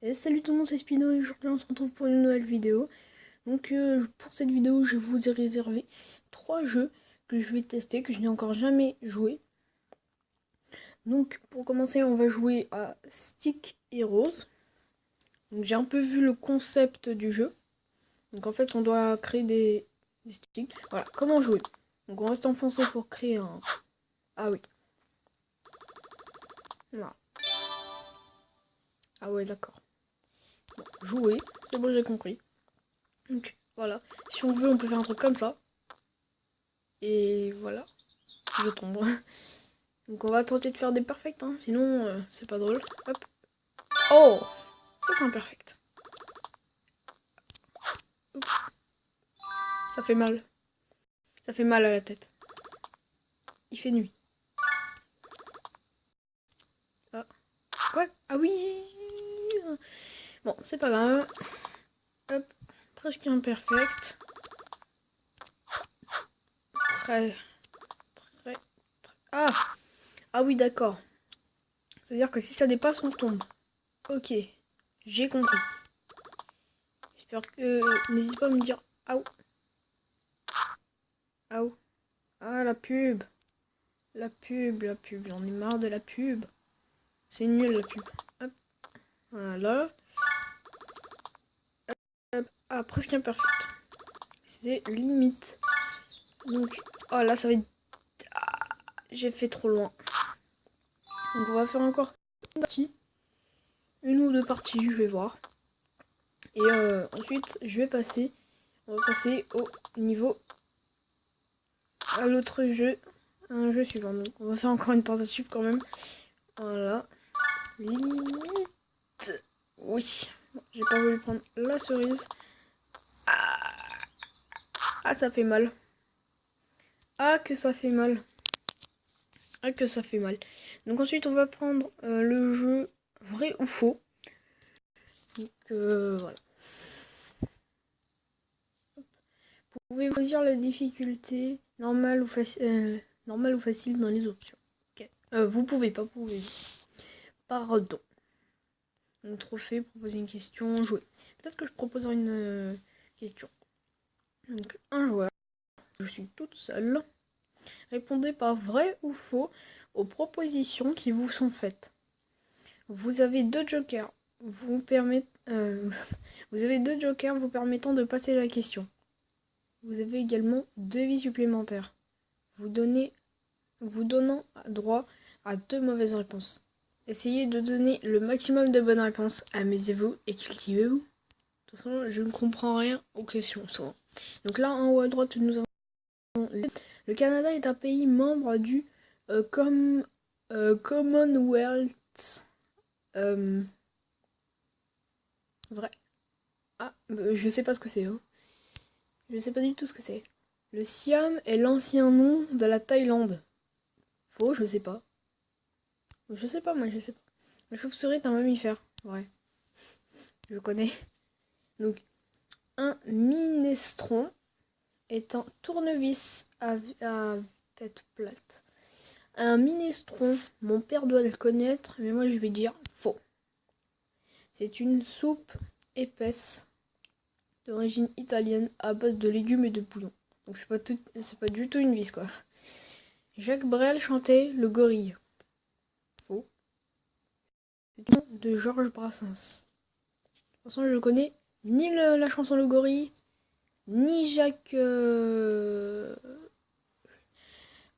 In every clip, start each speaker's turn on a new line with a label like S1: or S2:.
S1: Et salut tout le monde, c'est Spino et aujourd'hui on se retrouve pour une nouvelle vidéo. Donc pour cette vidéo je vous ai réservé 3 jeux que je vais tester, que je n'ai encore jamais joué. Donc pour commencer on va jouer à Stick Heroes. Donc j'ai un peu vu le concept du jeu. Donc en fait on doit créer des sticks. Voilà, comment jouer. Donc on reste enfoncé pour créer un... Ah oui. Voilà. Ah ouais d'accord. Bon, jouer, c'est bon j'ai compris. Donc voilà, si on veut on peut faire un truc comme ça. Et voilà, je tombe. Donc on va tenter de faire des perfects, hein, sinon c'est pas drôle. Hop. Oh, ça c'est un perfect. Oups, ça fait mal. Ça fait mal à la tête. Il fait nuit. Ah, quoi? Ah oui. Bon, c'est pas grave. Hop, presque un perfect. Très, très. Ah, ah oui, d'accord. C'est-à-dire que si ça dépasse, on tombe. Ok, j'ai compris. J'espère que... N'hésite pas à me dire... Aouh. Aouh. Ah, la pub. La pub. J'en ai marre de la pub. C'est nul la pub. Hop. Voilà. Hop. Ah, presque imperfect. C'est limite. Donc, oh là, ça va être... Ah, j'ai fait trop loin. Donc, on va faire encore une partie. Une ou deux parties, je vais voir. Et ensuite, je vais passer... On va passer au niveau... à l'autre jeu. Un jeu suivant. Donc, on va faire encore une tentative quand même. Voilà. Limite. Oui. Bon, j'ai pas voulu prendre la cerise. Ah, ça fait mal. Ah, que ça fait mal. Ah, que ça fait mal. Donc ensuite, on va prendre le jeu vrai ou faux. Donc voilà. Vous pouvez choisir la difficulté normale ou, normale ou facile dans les options. Okay. Vous pouvez pas, pouvez. Pardon. Donc trophée, proposer une question, jouer. Peut-être que je proposerai une question. Donc un joueur. Je suis toute seule. Répondez par vrai ou faux aux propositions qui vous sont faites. Vous avez deux jokers. Vous avez deux jokers vous permettant de passer la question. Vous avez également 2 vies supplémentaires. Vous donnant droit à 2 mauvaises réponses. Essayez de donner le maximum de bonnes réponses. Amusez-vous et cultivez-vous. De toute façon, je ne comprends rien aux questions souvent. Donc là, en haut à droite, nous avons... Le Canada est un pays membre du Commonwealth. Vrai. Ah, je sais pas ce que c'est. Hein. Je sais pas du tout ce que c'est. Le Siam est l'ancien nom de la Thaïlande. Faux, je sais pas. Je sais pas, moi, je sais pas. La chauve-souris est un mammifère. Ouais, je connais. Donc, un minestron est un tournevis à tête plate. Un minestron, mon père doit le connaître, mais moi je vais dire faux. C'est une soupe épaisse d'origine italienne à base de légumes et de bouillon. Donc c'est pas du tout une vis quoi. Jacques Brel chantait Le Gorille. Faux. C'est le nom de Georges Brassens. De toute façon je connais ni la chanson Le Gorille, ni Jacques...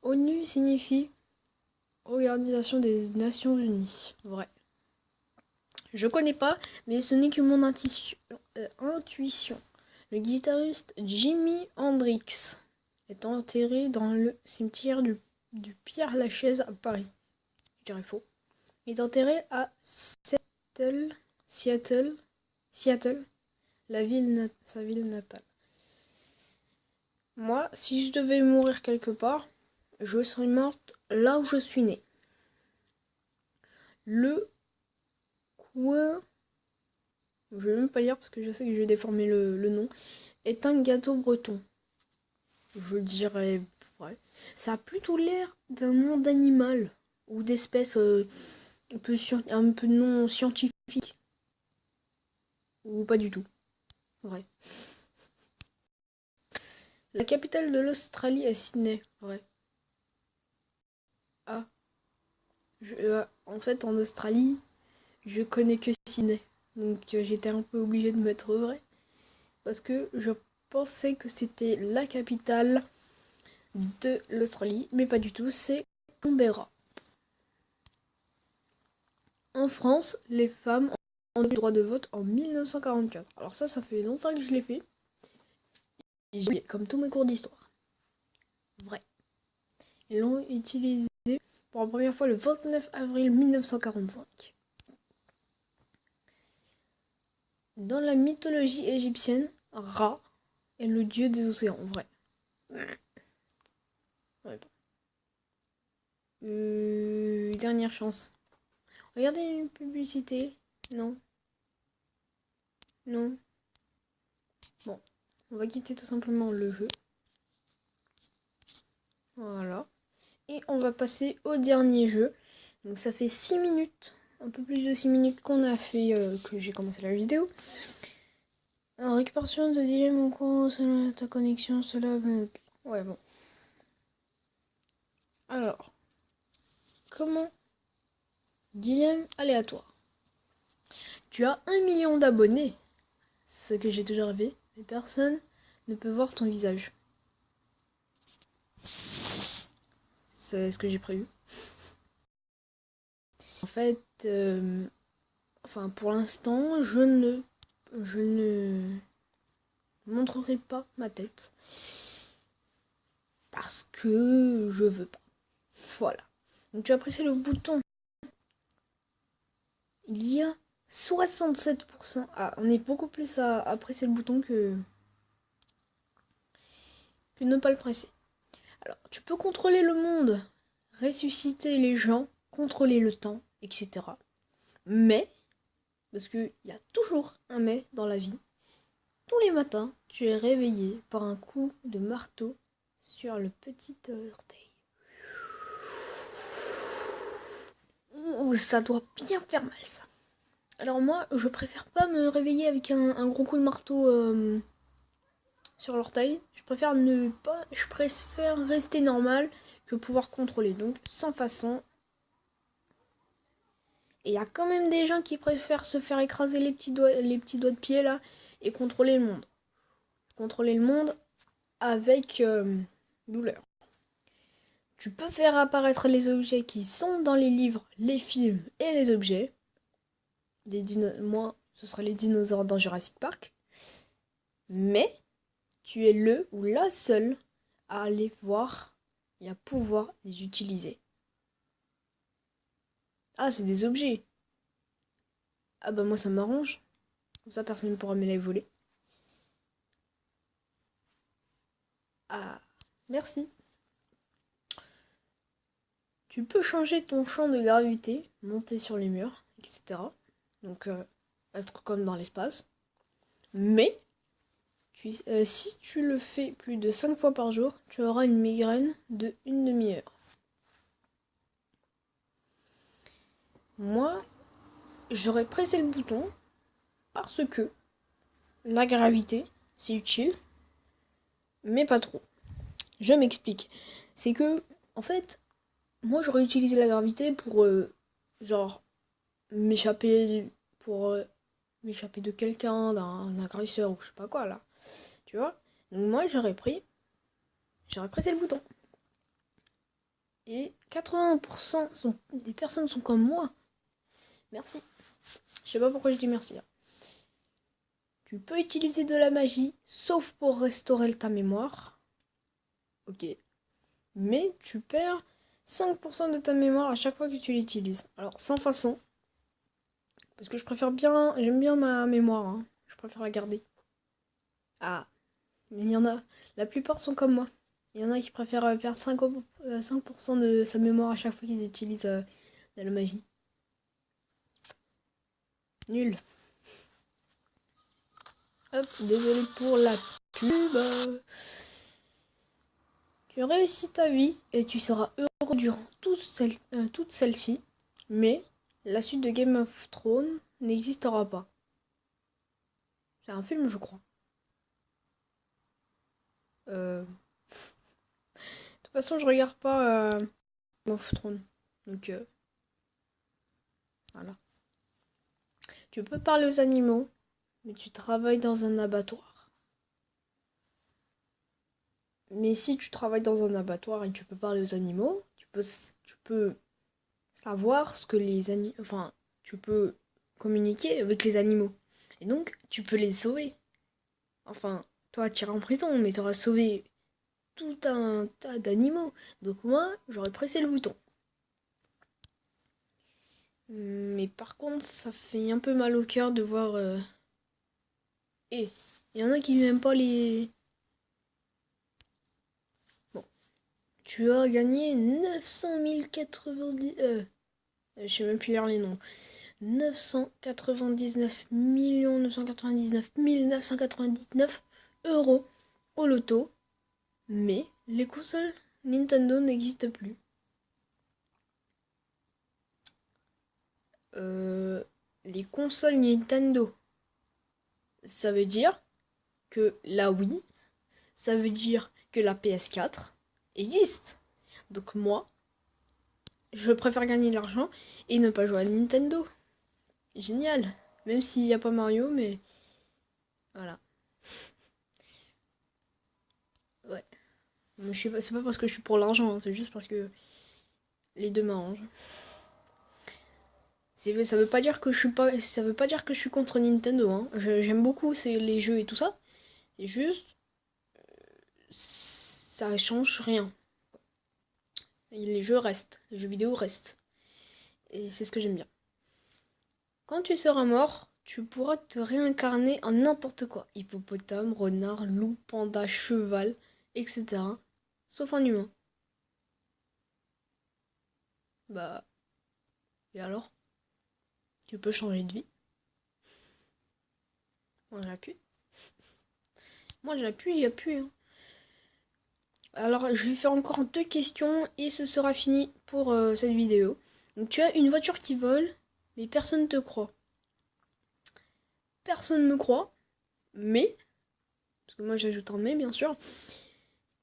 S1: ONU signifie Organisation des Nations Unies. Vrai. Je connais pas, mais ce n'est que mon intuition. Le guitariste Jimi Hendrix est enterré dans le cimetière du Père-Lachaise à Paris. Je dirais faux. Il est enterré à Seattle, sa ville natale. Moi, si je devais mourir quelque part, je serais morte là où je suis née. Le coin, je vais même pas lire parce que je sais que je vais déformer le nom, est un gâteau breton. Je dirais vrai. Ça a plutôt l'air d'un nom d'animal ou d'espèce un peu non scientifique. Ou pas du tout. Vrai. La capitale de l'Australie est Sydney. Vrai. Ah. En fait, en Australie, je connais que Sydney. Donc j'étais un peu obligée de mettre vrai. Parce que je pensais que c'était la capitale de l'Australie. Mais pas du tout, c'est Canberra. En France, les femmes ont eu le droit de vote en 1944. Alors ça fait longtemps que je l'ai fait. Et j'ai comme tous mes cours d'histoire. Vrai. Ils l'ont utilisé pour la première fois le 29 avril 1945. Dans la mythologie égyptienne, Ra est le dieu des océans. Vrai. Ouais. Dernière chance. Regardez une publicité. Non. Non. Bon. On va quitter tout simplement le jeu. Voilà. Et on va passer au dernier jeu. Donc ça fait 6 minutes. Un peu plus de 6 minutes qu'on a fait, que j'ai commencé la vidéo. Alors, récupération de dilemme en cours, ta connexion, cela... Ouais, bon. Alors. Comment? Dilemme aléatoire. Tu as 1 million d'abonnés. C'est ce que j'ai toujours rêvé. Mais personne ne peut voir ton visage. C'est ce que j'ai prévu. En fait, pour l'instant, je ne montrerai pas ma tête. Parce que je veux pas. Voilà. Donc tu as pressé le bouton. Il y a 67%. Ah, on est beaucoup plus à presser le bouton que ne pas le presser. Alors, tu peux contrôler le monde, ressusciter les gens, contrôler le temps, etc. Mais, parce qu'il y a toujours un mais dans la vie, tous les matins, tu es réveillé par un coup de marteau sur le petit orteil. Ouh, ça doit bien faire mal, ça. Alors moi, je préfère pas me réveiller avec un gros coup de marteau sur l'orteil. Je préfère rester normal que pouvoir contrôler. Donc, sans façon. Et il y a quand même des gens qui préfèrent se faire écraser les petits doigts de pied là et contrôler le monde. Contrôler le monde avec douleur. Tu peux faire apparaître les objets qui sont dans les livres, les films et les objets. Moi, ce sera les dinosaures dans Jurassic Park. Mais tu es le ou la seule à aller voir et à pouvoir les utiliser. Ah, c'est des objets. Ah bah moi ça m'arrange. Comme ça personne ne pourra me les voler. Ah, merci. Tu peux changer ton champ de gravité, monter sur les murs, etc. Donc être comme dans l'espace. Mais si tu le fais plus de 5 fois par jour, tu auras une migraine de 1 demi-heure. Moi, j'aurais pressé le bouton parce que la gravité, c'est utile, mais pas trop. Je m'explique. C'est que, en fait, moi j'aurais utilisé la gravité pour, m'échapper, m'échapper de quelqu'un, d'un agresseur ou je sais pas quoi là. Tu vois? Donc moi j'aurais pressé le bouton. Et 80% des personnes sont comme moi. Merci. Je sais pas pourquoi je dis merci. Tu peux utiliser de la magie, sauf pour restaurer ta mémoire. Ok. Mais tu perds 5% de ta mémoire à chaque fois que tu l'utilises. Alors, sans façon. Parce que j'aime bien ma mémoire. Hein. Je préfère la garder. Ah. Mais il y en a. La plupart sont comme moi. Il y en a qui préfèrent perdre 5% de sa mémoire à chaque fois qu'ils utilisent de la magie. Nul. Hop, désolé pour la pub. Tu réussis ta vie et tu seras heureux durant toute celle-ci, mais la suite de Game of Thrones n'existera pas. C'est un film, je crois. De toute façon, je regarde pas Game of Thrones. Donc, voilà. Tu peux parler aux animaux, mais tu travailles dans un abattoir. Mais si tu travailles dans un abattoir et tu peux parler aux animaux, tu peux savoir ce que les animaux... Enfin, tu peux communiquer avec les animaux. Et donc, tu peux les sauver. Enfin, toi, tu iras en prison, mais tu auras sauvé tout un tas d'animaux. Donc moi, j'aurais pressé le bouton. Mais par contre, ça fait un peu mal au cœur de voir... il y en a qui n'aiment pas les... Bon. Tu as gagné 900 090... je sais même plus lire les noms. 999 999 999 euros au loto. Mais les consoles Nintendo n'existent plus. Les consoles Nintendo, ça veut dire que la Wii, ça veut dire que la PS4 existe. Donc moi, je préfère gagner de l'argent et ne pas jouer à Nintendo. Génial. Même s'il n'y a pas Mario, mais voilà. Ouais. C'est pas parce que je suis pour l'argent, hein, c'est juste parce que les deux m'arrangent. Ça veut pas dire que je suis pas, ça veut pas dire que je suis contre Nintendo. Hein. J'aime beaucoup les jeux et tout ça. C'est juste, ça change rien. Et les jeux restent, les jeux vidéo restent. Et c'est ce que j'aime bien. Quand tu seras mort, tu pourras te réincarner en n'importe quoi. Hippopotame, renard, loup, panda, cheval, etc. Sauf en humain. Bah, et alors? Tu peux changer de vie. Moi j'appuie. Moi j'appuie, j'appuie. Hein. Alors je vais faire encore 2 questions et ce sera fini pour cette vidéo. Donc tu as une voiture qui vole, mais personne ne te croit. Personne ne me croit, mais, parce que moi j'ajoute un mais bien sûr,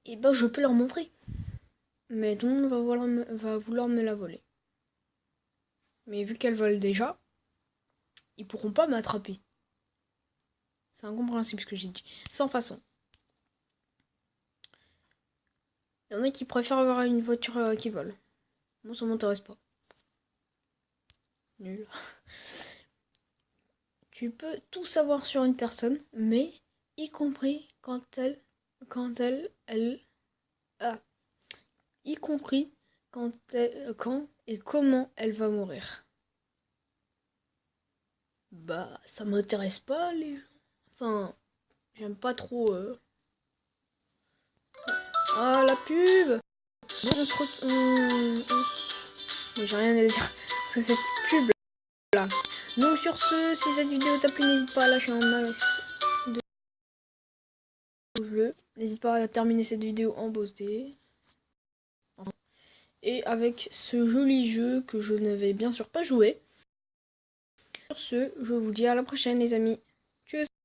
S1: et ben je peux leur montrer. Mais tout le monde va vouloir me la voler. Mais vu qu'elle vole déjà, ils pourront pas m'attraper. C'est incompréhensible ce que j'ai dit. Sans façon. Il y en a qui préfèrent avoir une voiture qui vole. Moi ça m'intéresse pas. Nul. Tu peux tout savoir sur une personne, mais y compris y compris quand et comment elle va mourir. Bah, ça m'intéresse pas, Enfin, j'aime pas trop... Ah, la pub. On se Bon, j'ai rien à dire. Parce que cette pub là. Donc sur ce, si cette vidéo t'a plu, n'hésite pas à lâcher un max de pouces bleus. N'hésite pas à terminer cette vidéo en beauté. Et avec ce joli jeu que je ne vais bien sûr pas jouer. Sur ce, je vous dis à la prochaine les amis. Tchuss.